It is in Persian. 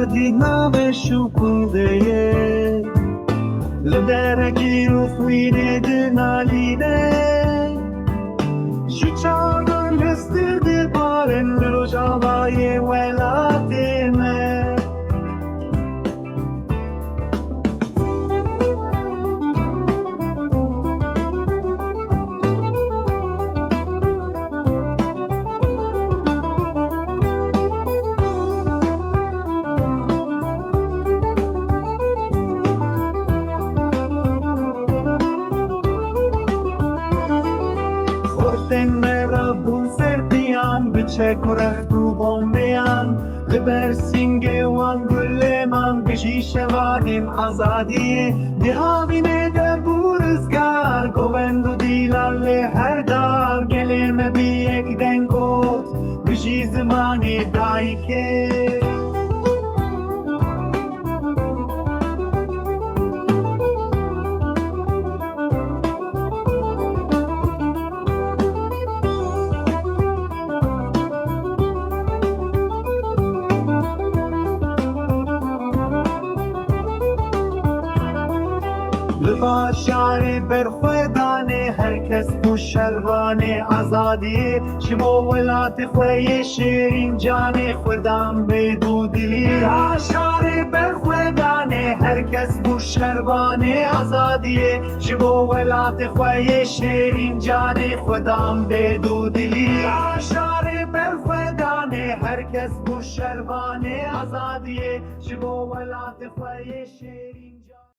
آزادی نامشو کنده لدرکی رو خوینه دنالیده شو چاگر لسته ده بارن رو جوای ولاته من خورتن مرا بون سردیان بچه کرخ تو بومیان لبر سینگه وان گل من بشیش وادیم آزادی دهامینه در بورزگار گوند و دیلال هر دار گلیم بی یک دنگوت بشی زمانی دایی که لبا شعری برخوادانه هر کس بو شلوانه آزادی شما ولات خوی شیرین جان خودم بدو دلی شعری برخوادانه هر کس بو شلوانه آزادی شما ولات خوی شیرین جان خودم بدو دلی شعری برخوادانه هر کس بو شلوانه آزادی شما ولات خوی شیرین جان